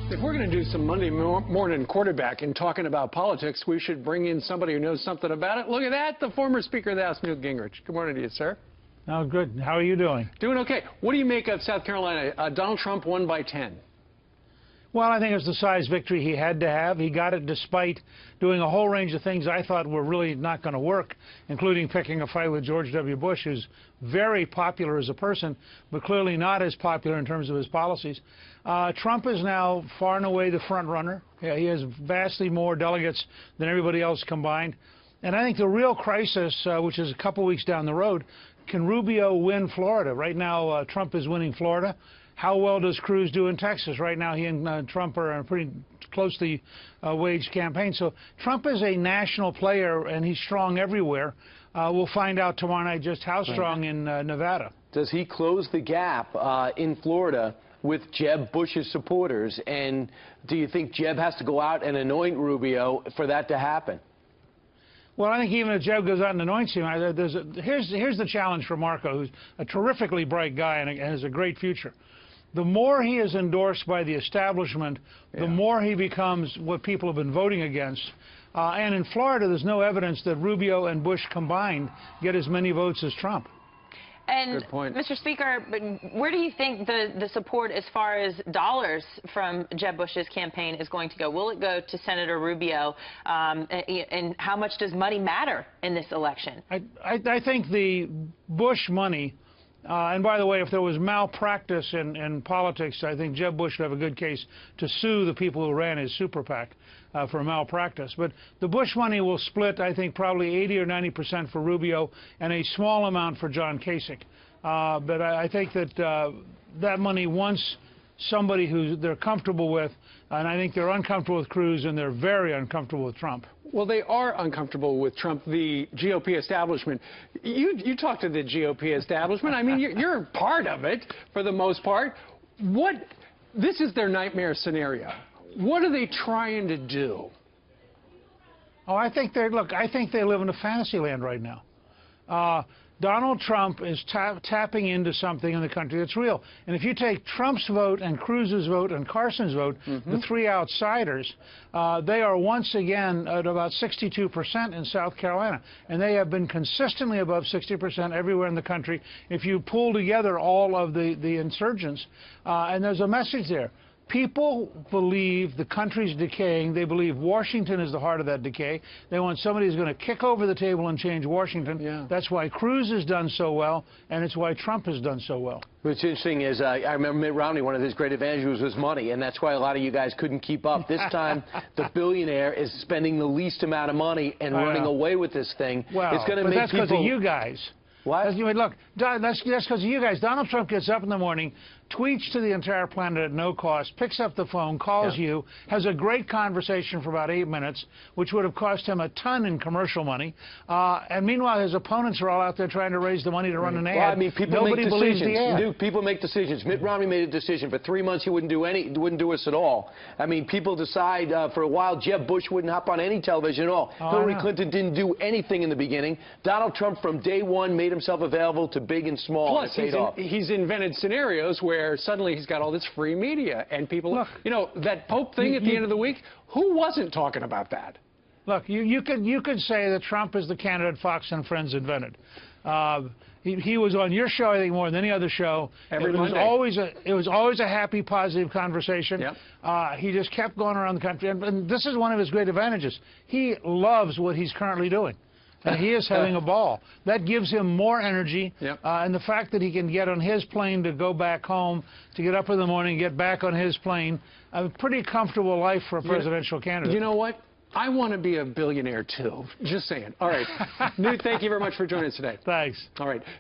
If we're going to do some Monday morning quarterbacking talking about politics, we should bring in somebody who knows something about it. Look at that, the former Speaker of the House, Newt Gingrich. Good morning to you, sir. Oh, good. How are you doing? Doing okay. What do you make of South Carolina? Donald Trump won by 10. Well, I think it was the size victory he had to have. He got it despite doing a whole range of things I thought were really not going to work, including picking a fight with George W. Bush, who's very popular as a person, but clearly not as popular in terms of his policies. Trump is now far and away the front runner. Yeah, he has vastly more delegates than everybody else combined. And I think the real crisis, which is a couple weeks down the road, can Rubio win Florida? Right now, Trump is winning Florida. How well does Cruz do in Texas? Right now, he and Trump are in a pretty closely waged campaign. So Trump is a national player, and he's strong everywhere. We'll find out tomorrow night just how strong in Nevada. Does he close the gap in Florida with Jeb Bush's supporters? And do you think Jeb has to go out and anoint Rubio for that to happen? Well, I think even if Jeb goes out and anoints him, here's the challenge for Marco, who's a terrifically bright guy and has a great future. The more he is endorsed by the establishment, the more he becomes what people have been voting against. And in Florida, there's no evidence that Rubio and Bush combined get as many votes as Trump. And, good point. Mr. Speaker, where do you think the support as far as dollars from Jeb Bush's campaign is going to go? Will it go to Senator Rubio? And how much does money matter in this election? I think the Bush money, and by the way, if there was malpractice in politics, I think Jeb Bush would have a good case to sue the people who ran his super PAC for malpractice. But the Bush money will split, I think, probably 80 or 90% for Rubio and a small amount for John Kasich. But I think that that money, once somebody who they're comfortable with, and I think they're uncomfortable with Cruz and they're very uncomfortable with Trump. Well, they are uncomfortable with Trump, the GOP establishment. You talk to the GOP establishment. I mean, you're part of it for the most part. This is their nightmare scenario. What are they trying to do? Oh, I think they live in a fantasy land right now. Donald Trump is tapping into something in the country that's real. And if you take Trump's vote and Cruz's vote and Carson's vote, the three outsiders, they are once again at about 62% in South Carolina. And they have been consistently above 60% everywhere in the country if you pull together all of the insurgents. And there's a message there. People believe the country's decaying. They believe Washington is the heart of that decay. They want somebody who's going to kick over the table and change Washington. Yeah. That's why Cruz has done so well, and it's why Trump has done so well. What's interesting is I remember Mitt Romney, one of his great advantages was money, and that's why a lot of you guys couldn't keep up. This time, the billionaire is spending the least amount of money and running away with this thing. Well, it's going to make make that's because of you guys. What? Look, that's because of you guys. Donald Trump gets up in the morning, tweets to the entire planet at no cost, picks up the phone, calls you, has a great conversation for about 8 minutes, which would have cost him a ton in commercial money. And meanwhile, his opponents are all out there trying to raise the money to run an ad. Well, I mean, people Nobody make believes the ad. decisions. People make decisions. Mitt Romney made a decision. For 3 months, he wouldn't do us at all. I mean, people decide for a while Jeb Bush wouldn't hop on any television at all. Hillary Clinton didn't do anything in the beginning. Donald Trump, from day one, made himself available to big and small. Plus, he's invented scenarios where suddenly he's got all this free media, and people, look, you know, that Pope thing at the end of the week, who wasn't talking about that? Look, you could say that Trump is the candidate Fox and Friends invented. He was on your show, I think, more than any other show. Every Monday. It was always a happy, positive conversation. Yep. He just kept going around the country, and this is one of his great advantages. He loves what he's currently doing. And he is having a ball. That gives him more energy. Yep. And the fact that he can get on his plane to go back home, to get up in the morning, get back on his plane, a pretty comfortable life for a presidential candidate. You know what? I want to be a billionaire, too. Just saying. All right. Newt, thank you very much for joining us today. Thanks. All right.